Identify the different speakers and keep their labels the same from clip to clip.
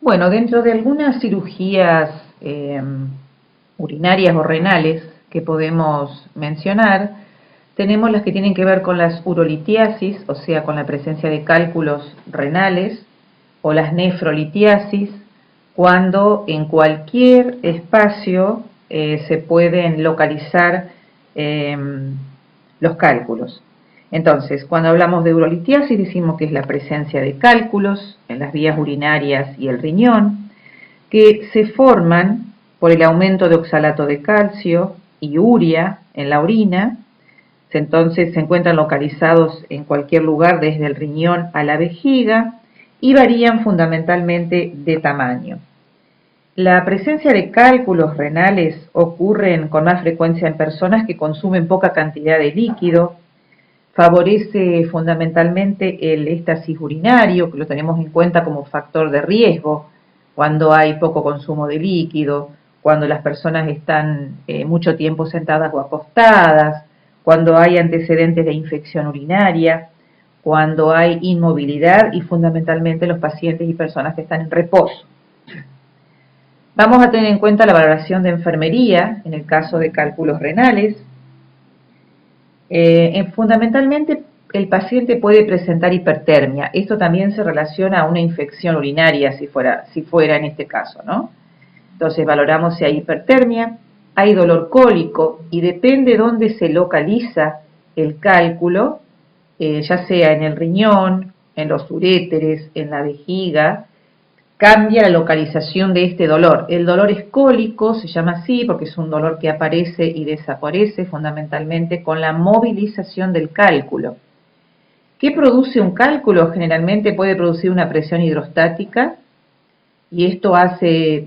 Speaker 1: Bueno, dentro de algunas cirugías urinarias o renales que podemos mencionar, tenemos las que tienen que ver con las urolitiasis, o sea, con la presencia de cálculos renales, o las nefrolitiasis, cuando en cualquier espacio se pueden localizar eh, los cálculos. Entonces, cuando hablamos de urolitiasis decimos que es la presencia de cálculos en las vías urinarias y el riñón, que se forman por el aumento de oxalato de calcio y urea en la orina. Entonces se encuentran localizados en cualquier lugar desde el riñón a la vejiga y varían fundamentalmente de tamaño. La presencia de cálculos renales ocurre con más frecuencia en personas que consumen poca cantidad de líquido. Favorece fundamentalmente el éxtasis urinario, que lo tenemos en cuenta como factor de riesgo cuando hay poco consumo de líquido, cuando las personas están mucho tiempo sentadas o acostadas, cuando hay antecedentes de infección urinaria, cuando hay inmovilidad y fundamentalmente los pacientes y personas que están en reposo. Vamos a tener en cuenta la valoración de enfermería en el caso de cálculos renales. Fundamentalmente el paciente puede presentar hipertermia. Esto también se relaciona a una infección urinaria si fuera en este caso, ¿no? Entonces valoramos si hay hipertermia, hay dolor cólico y depende dónde se localiza el cálculo, ya sea en el riñón, en los uréteres, en la vejiga, cambia la localización de este dolor. El dolor es cólico, se llama así porque es un dolor que aparece y desaparece fundamentalmente con la movilización del cálculo. ¿Qué produce un cálculo? Generalmente puede producir una presión hidrostática y esto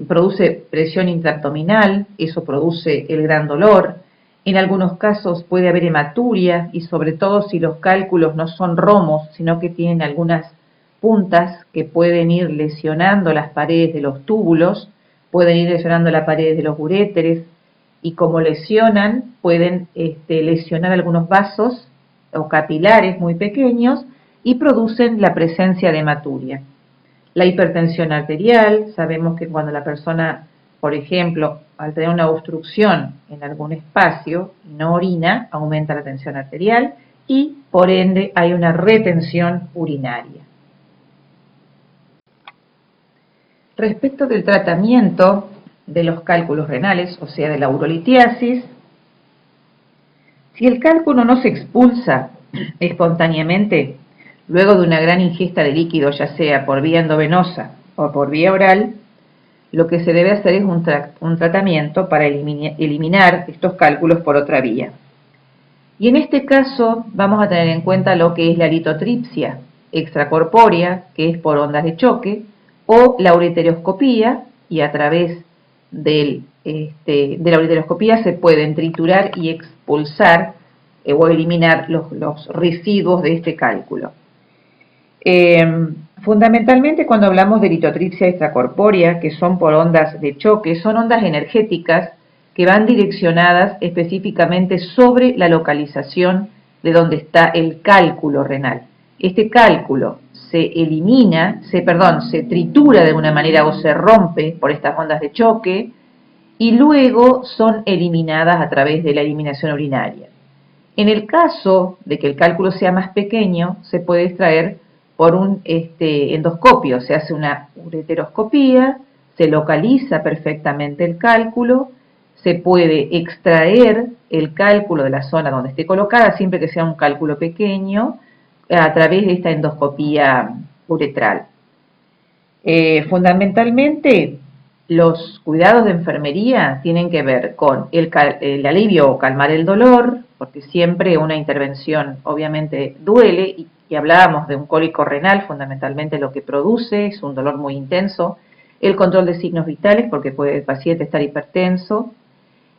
Speaker 1: produce presión intraabdominal, eso produce el gran dolor. En algunos casos puede haber hematuria y sobre todo si los cálculos no son romos, sino que tienen algunas puntas que pueden ir lesionando las paredes de los túbulos, pueden ir lesionando las paredes de los uréteres y como lesionan, pueden lesionar algunos vasos o capilares muy pequeños y producen la presencia de hematuria. La hipertensión arterial, sabemos que cuando la persona, por ejemplo, al tener una obstrucción en algún espacio y no orina, aumenta la tensión arterial y por ende hay una retención urinaria. Respecto del tratamiento de los cálculos renales, o sea, de la urolitiasis, si el cálculo no se expulsa espontáneamente, luego de una gran ingesta de líquido, ya sea por vía endovenosa o por vía oral, lo que se debe hacer es un tratamiento para eliminar estos cálculos por otra vía. Y en este caso vamos a tener en cuenta lo que es la litotripsia extracorpórea, que es por ondas de choque, o la ureteroscopía, y a través de la ureteroscopía se pueden triturar y expulsar o eliminar los residuos de este cálculo. Fundamentalmente cuando hablamos de litotripsia extracorpórea, que son por ondas de choque, son ondas energéticas que van direccionadas específicamente sobre la localización de donde está el cálculo renal. Este cálculo se tritura de alguna manera o se rompe por estas ondas de choque y luego son eliminadas a través de la eliminación urinaria. En el caso de que el cálculo sea más pequeño, se puede extraer por un endoscopio, se hace una ureteroscopía, se localiza perfectamente el cálculo, se puede extraer el cálculo de la zona donde esté colocada, siempre que sea un cálculo pequeño, a través de esta endoscopía uretral. Fundamentalmente, los cuidados de enfermería tienen que ver con el alivio o calmar el dolor, porque siempre una intervención obviamente duele, y hablábamos de un cólico renal, fundamentalmente lo que produce es un dolor muy intenso, el control de signos vitales, porque puede el paciente estar hipertenso,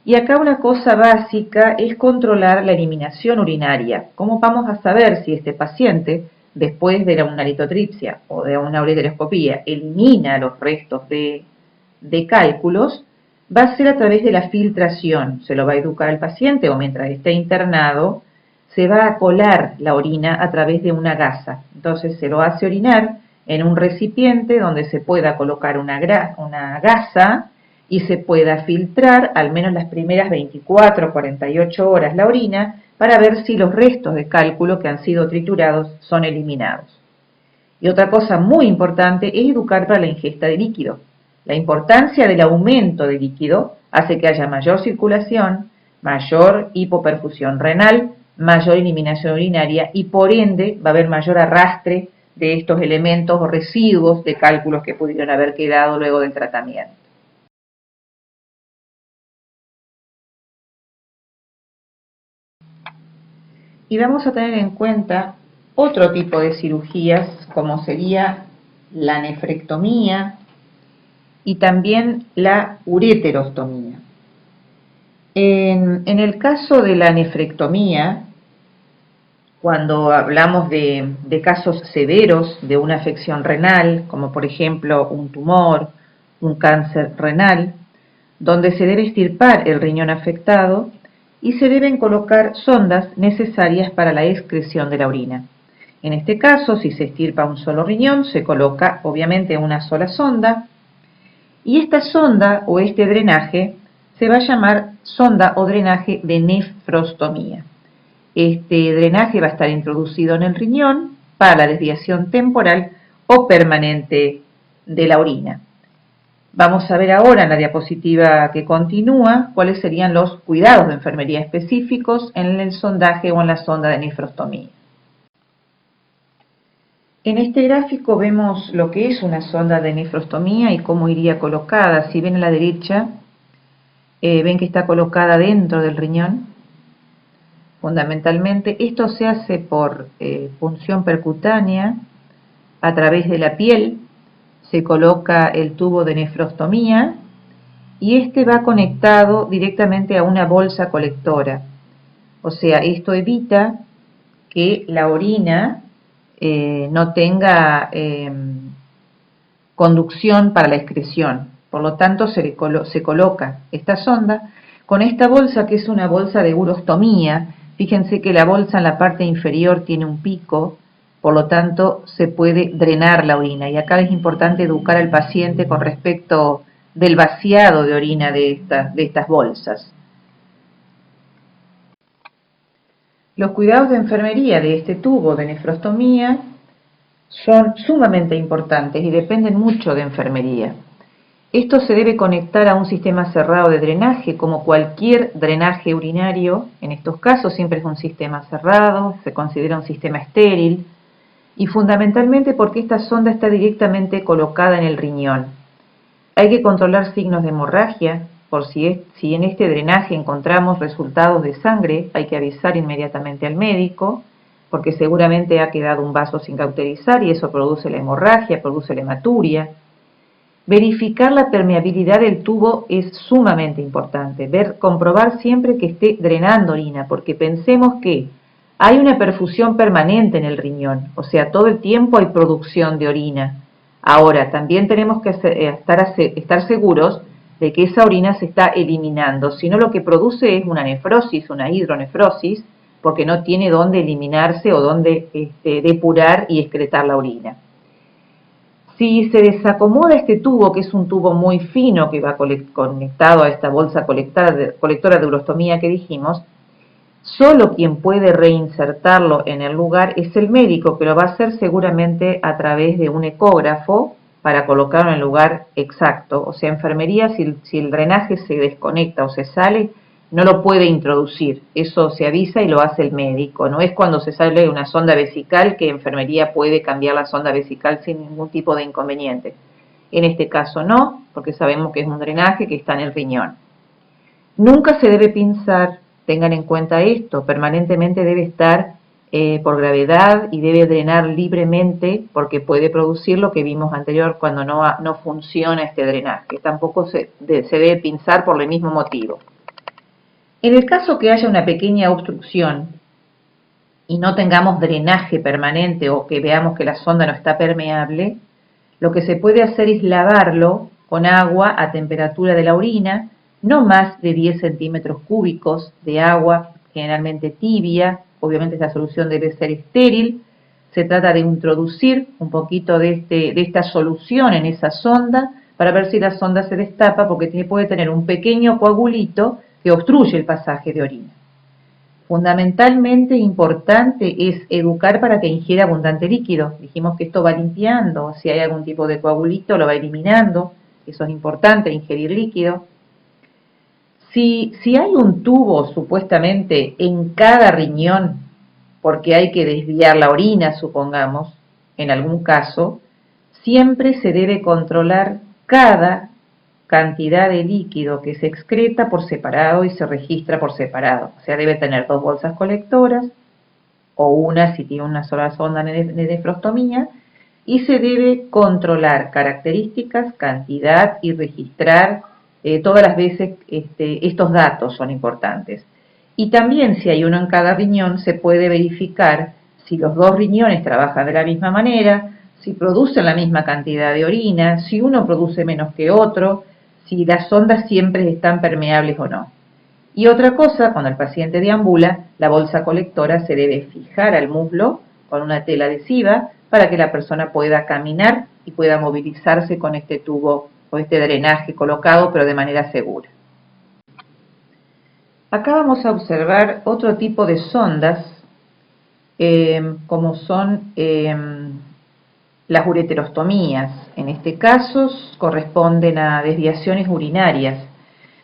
Speaker 1: y acá una cosa básica es controlar la eliminación urinaria. ¿Cómo vamos a saber si este paciente, después de una litotripsia o de una ureteroscopía, elimina los restos de cálculos? Va a ser a través de la filtración. Se lo va a educar al paciente o mientras esté internado, se va a colar la orina a través de una gasa. Entonces se lo hace orinar en un recipiente donde se pueda colocar una gasa y se pueda filtrar al menos las primeras 24 o 48 horas la orina para ver si los restos de cálculo que han sido triturados son eliminados. Y otra cosa muy importante es educar para la ingesta de líquido. La importancia del aumento de líquido hace que haya mayor circulación, mayor hipoperfusión renal, mayor eliminación urinaria y por ende va a haber mayor arrastre de estos elementos o residuos de cálculos que pudieron haber quedado luego del tratamiento. Y vamos a tener en cuenta otro tipo de cirugías, como sería la nefrectomía y también la ureterostomía. En el caso de la nefrectomía, cuando hablamos de casos severos de una afección renal, como por ejemplo un tumor, un cáncer renal, donde se debe extirpar el riñón afectado y se deben colocar sondas necesarias para la excreción de la orina. En este caso, si se extirpa un solo riñón, se coloca obviamente una sola sonda y esta sonda o este drenaje se va a llamar sonda o drenaje de nefrostomía. Este drenaje va a estar introducido en el riñón para la desviación temporal o permanente de la orina. Vamos a ver ahora en la diapositiva que continúa cuáles serían los cuidados de enfermería específicos en el sondaje o en la sonda de nefrostomía. En este gráfico vemos lo que es una sonda de nefrostomía y cómo iría colocada. Si ven a la derecha, ven que está colocada dentro del riñón. Fundamentalmente, esto se hace por punción percutánea a través de la piel. Se coloca el tubo de nefrostomía y este va conectado directamente a una bolsa colectora. O sea, esto evita que la orina no tenga conducción para la excreción. Por lo tanto, se coloca esta sonda con esta bolsa, que es una bolsa de urostomía. Fíjense que la bolsa en la parte inferior tiene un pico, por lo tanto se puede drenar la orina. Y acá es importante educar al paciente con respecto del vaciado de orina de estas bolsas. Los cuidados de enfermería de este tubo de nefrostomía son sumamente importantes y dependen mucho de enfermería. Esto se debe conectar a un sistema cerrado de drenaje, como cualquier drenaje urinario. En estos casos siempre es un sistema cerrado, se considera un sistema estéril, y fundamentalmente porque esta sonda está directamente colocada en el riñón. Hay que controlar signos de hemorragia, por si en este drenaje encontramos resultados de sangre, hay que avisar inmediatamente al médico, porque seguramente ha quedado un vaso sin cauterizar y eso produce la hemorragia, produce la hematuria. Verificar la permeabilidad del tubo es sumamente importante, comprobar siempre que esté drenando orina, porque pensemos que hay una perfusión permanente en el riñón, o sea, todo el tiempo hay producción de orina. Ahora, también tenemos que estar seguros de que esa orina se está eliminando, si no lo que produce es una nefrosis, una hidronefrosis, porque no tiene dónde eliminarse o dónde depurar y excretar la orina. Si se desacomoda este tubo, que es un tubo muy fino que va conectado a esta bolsa colectora de urostomía que dijimos, solo quien puede reinsertarlo en el lugar es el médico, que lo va a hacer seguramente a través de un ecógrafo para colocarlo en el lugar exacto. O sea, enfermería, si el drenaje se desconecta o se sale, no lo puede introducir. Eso se avisa y lo hace el médico. No es cuando se sale una sonda vesical que enfermería puede cambiar la sonda vesical sin ningún tipo de inconveniente. En este caso no, porque sabemos que es un drenaje que está en el riñón. Nunca se debe pinzar, tengan en cuenta esto, permanentemente debe estar por gravedad y debe drenar libremente porque puede producir lo que vimos anterior cuando no funciona este drenaje. Tampoco se debe pinzar por el mismo motivo. En el caso que haya una pequeña obstrucción y no tengamos drenaje permanente o que veamos que la sonda no está permeable, lo que se puede hacer es lavarlo con agua a temperatura de la orina, no más de 10 centímetros cúbicos de agua, generalmente tibia. Obviamente esta solución debe ser estéril. se trata de introducir un poquito de esta solución en esa sonda para ver si la sonda se destapa, porque puede tener un pequeño coagulito que obstruye el pasaje de orina. Fundamentalmente importante es educar para que ingiera abundante líquido. Dijimos que esto va limpiando, si hay algún tipo de coagulito lo va eliminando, eso es importante, ingerir líquido. Si hay un tubo supuestamente en cada riñón, porque hay que desviar la orina, supongamos, en algún caso, siempre se debe controlar cada cantidad de líquido que se excreta por separado y se registra por separado. O sea, debe tener 2 bolsas colectoras, o una si tiene una sola sonda de nefrostomía, y se debe controlar características, cantidad y registrar todas las veces estos datos son importantes. Y también si hay uno en cada riñón se puede verificar si los 2 riñones trabajan de la misma manera, si producen la misma cantidad de orina, si uno produce menos que otro, si las sondas siempre están permeables o no. Y otra cosa, cuando el paciente deambula, la bolsa colectora se debe fijar al muslo con una tela adhesiva para que la persona pueda caminar y pueda movilizarse con este tubo o este drenaje colocado, pero de manera segura. Acá vamos a observar otro tipo de sondas, como son las ureterostomías. En este caso corresponden a desviaciones urinarias.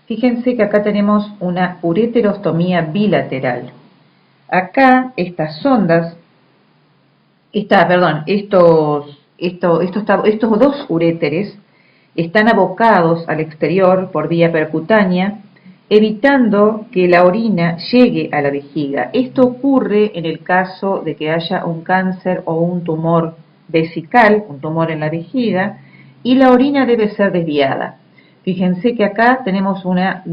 Speaker 1: Fíjense que acá tenemos una ureterostomía bilateral. Acá estas sondas, estos 2 uréteres están abocados al exterior por vía percutánea, evitando que la orina llegue a la vejiga. Esto ocurre en el caso de que haya un cáncer o un tumor vesical, un tumor en la vejiga, y la orina debe ser desviada. Fíjense que acá tenemos una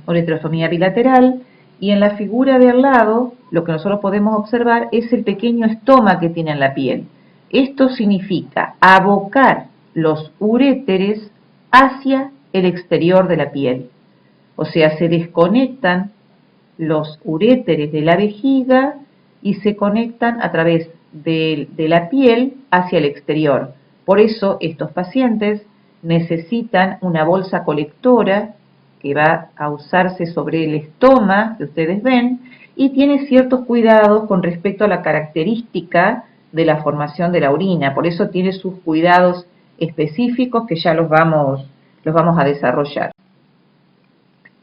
Speaker 1: ureterostomía bilateral, y en la figura de al lado lo que nosotros podemos observar es el pequeño estoma que tiene en la piel. Esto significa abocar los uréteres hacia el exterior de la piel. O sea, se desconectan los uréteres de la vejiga y se conectan a través de la piel hacia el exterior. Por eso estos pacientes necesitan una bolsa colectora que va a usarse sobre el estoma, que ustedes ven, y tiene ciertos cuidados con respecto a la característica de la formación de la orina. Por eso tiene sus cuidados específicos que ya los vamos a desarrollar.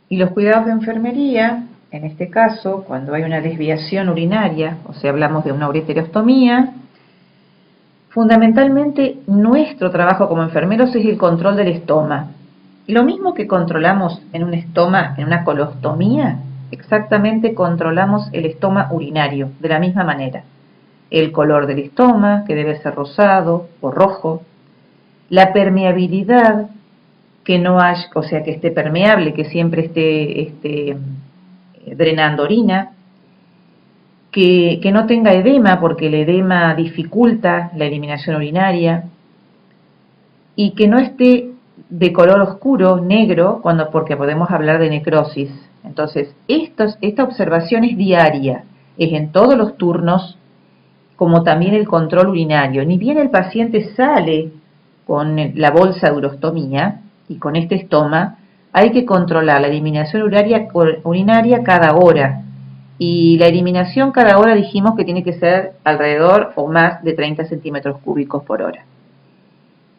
Speaker 1: Y los cuidados de enfermería, en este caso, cuando hay una desviación urinaria, o sea, hablamos de una ureterostomía, fundamentalmente nuestro trabajo como enfermeros es el control del estoma. Lo mismo que controlamos en un estoma, en una colostomía, exactamente controlamos el estoma urinario, de la misma manera. El color del estoma, que debe ser rosado o rojo, la permeabilidad, que no haya, o sea, que esté permeable, que siempre esté drenando orina, que no tenga edema, porque el edema dificulta la eliminación urinaria, y que no esté de color oscuro, negro, porque podemos hablar de necrosis. Entonces, esta observación es diaria, es en todos los turnos, como también el control urinario. Ni bien el paciente sale con la bolsa de urostomía y con este estoma, hay que controlar la eliminación urinaria cada hora. Y la eliminación cada hora dijimos que tiene que ser alrededor o más de 30 centímetros cúbicos por hora.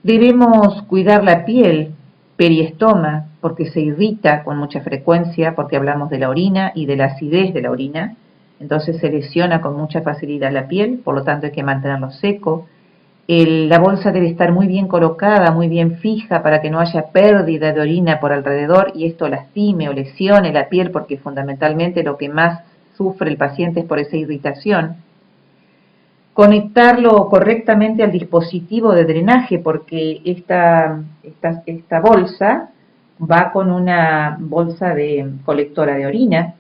Speaker 1: Debemos cuidar la piel, periestoma, porque se irrita con mucha frecuencia, porque hablamos de la orina y de la acidez de la orina. Entonces se lesiona con mucha facilidad la piel, por lo tanto hay que mantenerlo seco. La bolsa debe estar muy bien colocada, muy bien fija, para que no haya pérdida de orina por alrededor y esto lastime o lesione la piel, porque fundamentalmente lo que más sufre el paciente es por esa irritación. Conectarlo correctamente al dispositivo de drenaje, porque esta bolsa va con una bolsa colectora de orina.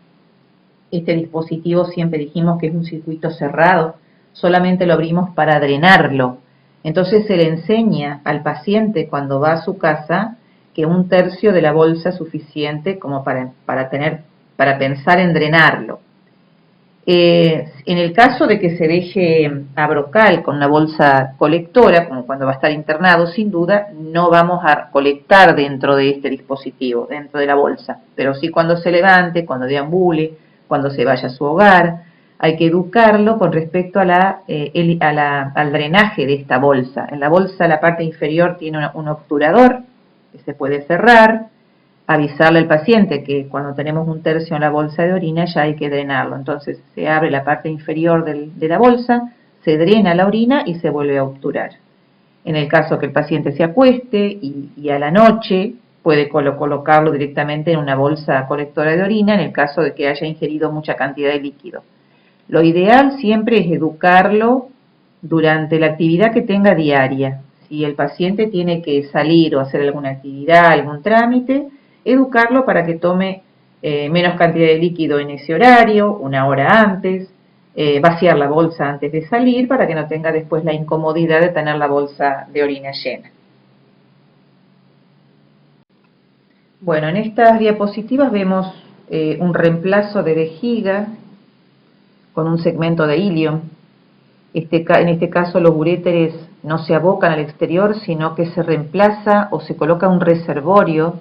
Speaker 1: Este dispositivo siempre dijimos que es un circuito cerrado, solamente lo abrimos para drenarlo. Entonces se le enseña al paciente cuando va a su casa que 1/3 de la bolsa es suficiente como para pensar en drenarlo. En el caso de que se deje a brocal con una bolsa colectora, como cuando va a estar internado, sin duda no vamos a colectar dentro de este dispositivo, dentro de la bolsa, pero sí cuando se levante, cuando deambule, cuando se vaya a su hogar, hay que educarlo con respecto a al drenaje de esta bolsa. En la bolsa la parte inferior tiene un obturador que se puede cerrar, avisarle al paciente que cuando tenemos un tercio en la bolsa de orina ya hay que drenarlo. Entonces se abre la parte inferior de la bolsa, se drena la orina y se vuelve a obturar. En el caso que el paciente se acueste y a la noche puede colocarlo directamente en una bolsa colectora de orina en el caso de que haya ingerido mucha cantidad de líquido. Lo ideal siempre es educarlo durante la actividad que tenga diaria. Si el paciente tiene que salir o hacer alguna actividad, algún trámite, educarlo para que tome menos cantidad de líquido en ese horario, una hora antes, vaciar la bolsa antes de salir para que no tenga después la incomodidad de tener la bolsa de orina llena. Bueno, en estas diapositivas vemos un reemplazo de vejiga con un segmento de ilion. En este caso los uréteres no se abocan al exterior, sino que se reemplaza o se coloca un reservorio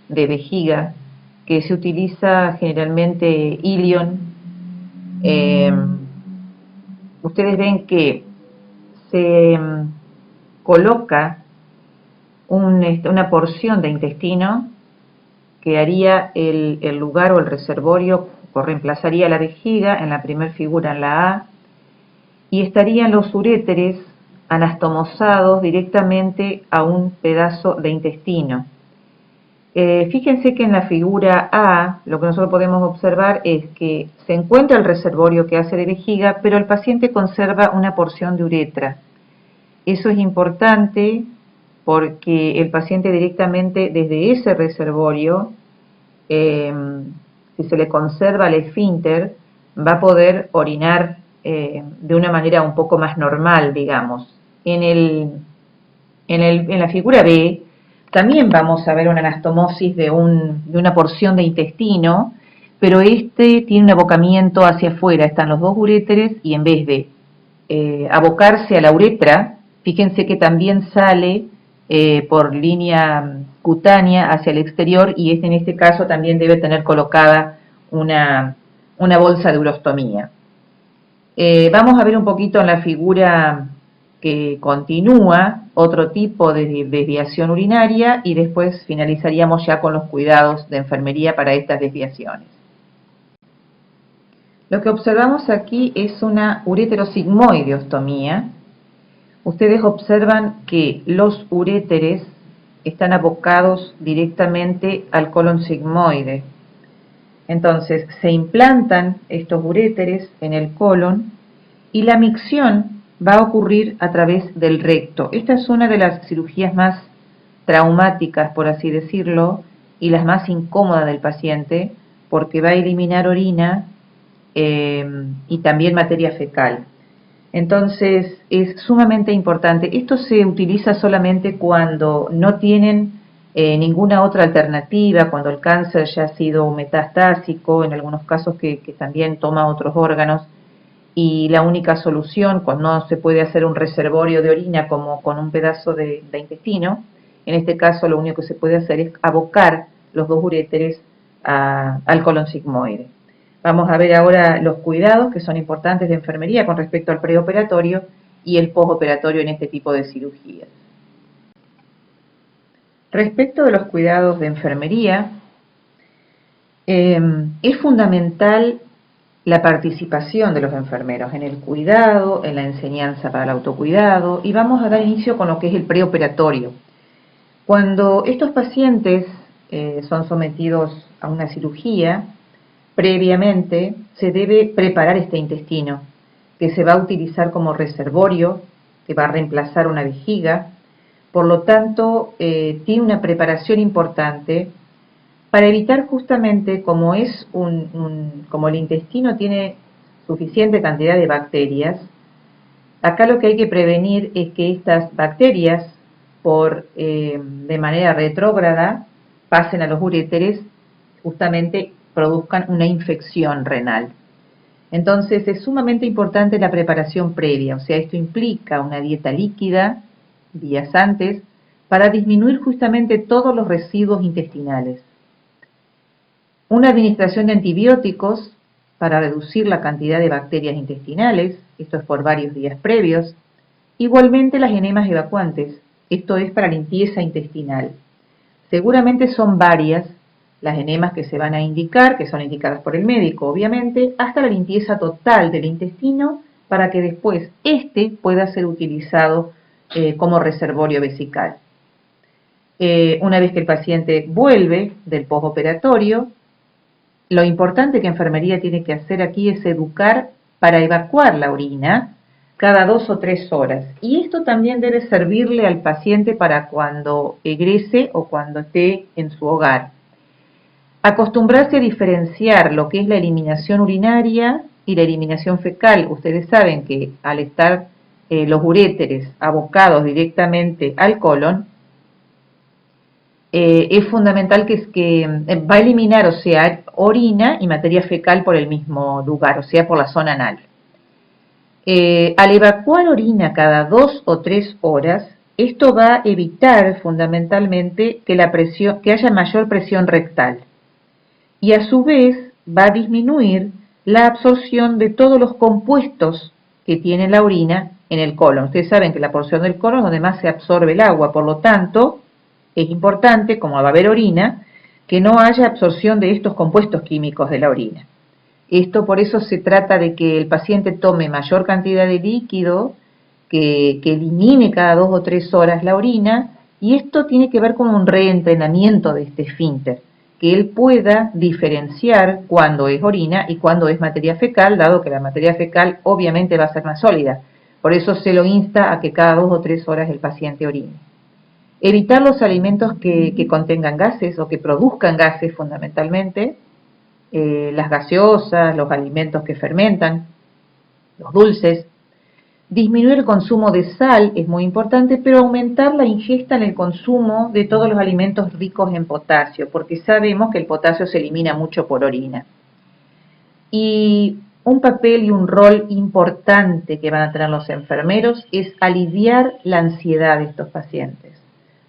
Speaker 1: de vejiga que se utiliza generalmente ilion. Ustedes ven que se coloca una porción de intestino que haría el lugar o el reservorio, o reemplazaría la vejiga en la primera figura, en la A, y estarían los uréteres anastomosados directamente a un pedazo de intestino. Fíjense que en la figura A lo que nosotros podemos observar es que se encuentra el reservorio que hace de vejiga, pero el paciente conserva una porción de uretra. Eso es importante porque el paciente directamente desde ese reservorio, si se le conserva el esfínter, va a poder orinar de una manera un poco más normal, digamos. En la figura B también vamos a ver una anastomosis de una porción de intestino, pero este tiene un abocamiento hacia afuera, están los dos uréteres y en vez de abocarse a la uretra, fíjense que también sale por línea cutánea hacia el exterior y en este caso también debe tener colocada una bolsa de urostomía. Vamos a ver un poquito en la figura que continúa otro tipo de desviación urinaria y después finalizaríamos ya con los cuidados de enfermería para estas desviaciones. Lo que observamos aquí es una ureterosigmoideostomía. Ustedes observan que los uréteres están abocados directamente al colon sigmoide. Entonces se implantan estos uréteres en el colon y la micción va a ocurrir a través del recto. Esta es una de las cirugías más traumáticas, por así decirlo, y las más incómodas del paciente, porque va a eliminar orina y también materia fecal. Entonces es sumamente importante. Esto se utiliza solamente cuando no tienen ninguna otra alternativa, cuando el cáncer ya ha sido metastásico, en algunos casos que también toma otros órganos, y la única solución, cuando no se puede hacer un reservorio de orina como con un pedazo de intestino, en este caso lo único que se puede hacer es abocar los dos uréteres al colon sigmoide. Vamos a ver ahora los cuidados que son importantes de enfermería con respecto al preoperatorio y el postoperatorio en este tipo de cirugías. Respecto de los cuidados de enfermería, es fundamental la participación de los enfermeros en el cuidado, en la enseñanza para el autocuidado, y vamos a dar inicio con lo que es el preoperatorio. Cuando estos pacientes son sometidos a una cirugía, previamente se debe preparar este intestino, que se va a utilizar como reservorio, que va a reemplazar una vejiga. Por lo tanto, tiene una preparación importante para evitar justamente, como el intestino tiene suficiente cantidad de bacterias, acá lo que hay que prevenir es que estas bacterias, de manera retrógrada, pasen a los uréteres, justamente produzcan una infección renal. Entonces es sumamente importante la preparación previa, o sea, esto implica una dieta líquida días antes para disminuir justamente todos los residuos intestinales. Una administración de antibióticos para reducir la cantidad de bacterias intestinales, esto es por varios días previos. Igualmente las enemas evacuantes, esto es para limpieza intestinal. Seguramente son varias las enemas que se van a indicar, que son indicadas por el médico, obviamente, hasta la limpieza total del intestino para que después éste pueda ser utilizado como reservorio vesical. Una vez que el paciente vuelve del postoperatorio, lo importante que enfermería tiene que hacer aquí es educar para evacuar la orina cada 2 o 3 horas. Y esto también debe servirle al paciente para cuando egrese o cuando esté en su hogar. Acostumbrarse a diferenciar lo que es la eliminación urinaria y la eliminación fecal. Ustedes saben que al estar los uréteres abocados directamente al colon, es fundamental que va a eliminar, o sea, orina y materia fecal por el mismo lugar, o sea, por la zona anal. Al evacuar orina cada 2 o 3 horas, esto va a evitar fundamentalmente que haya mayor presión rectal y a su vez va a disminuir la absorción de todos los compuestos que tiene la orina en el colon. Ustedes saben que la porción del colon es donde más se absorbe el agua, por lo tanto, es importante, como va a haber orina, que no haya absorción de estos compuestos químicos de la orina. Esto por eso se trata de que el paciente tome mayor cantidad de líquido, que elimine cada 2 o 3 horas la orina, y esto tiene que ver con un reentrenamiento de este esfínter, que él pueda diferenciar cuándo es orina y cuándo es materia fecal, dado que la materia fecal obviamente va a ser más sólida. Por eso se lo insta a que cada 2 o 3 horas el paciente orine. Evitar los alimentos que contengan gases o que produzcan gases fundamentalmente, las gaseosas, los alimentos que fermentan, los dulces. Disminuir el consumo de sal es muy importante, pero aumentar la ingesta en el consumo de todos los alimentos ricos en potasio, porque sabemos que el potasio se elimina mucho por orina. Y un papel y un rol importante que van a tener los enfermeros es aliviar la ansiedad de estos pacientes,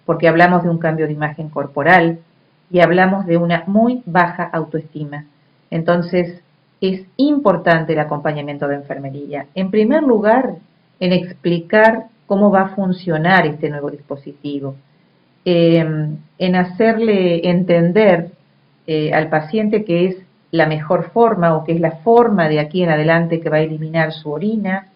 Speaker 1: porque hablamos de un cambio de imagen corporal y hablamos de una muy baja autoestima. Entonces, es importante el acompañamiento de enfermería. En primer lugar, en explicar cómo va a funcionar este nuevo dispositivo, en hacerle entender al paciente que es la mejor forma o que es la forma de aquí en adelante que va a eliminar su orina,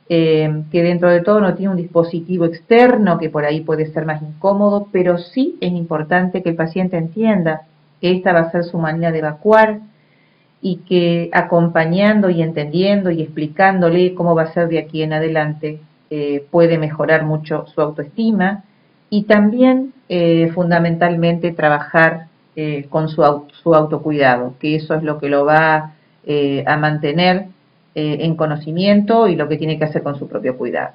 Speaker 1: que dentro de todo no tiene un dispositivo externo que por ahí puede ser más incómodo, pero sí es importante que el paciente entienda que esta va a ser su manera de evacuar y que acompañando y entendiendo y explicándole cómo va a ser de aquí en adelante puede mejorar mucho su autoestima y también fundamentalmente trabajar con su autocuidado, que eso es lo que lo va a mantener en conocimiento y lo que tiene que hacer con su propio cuidado.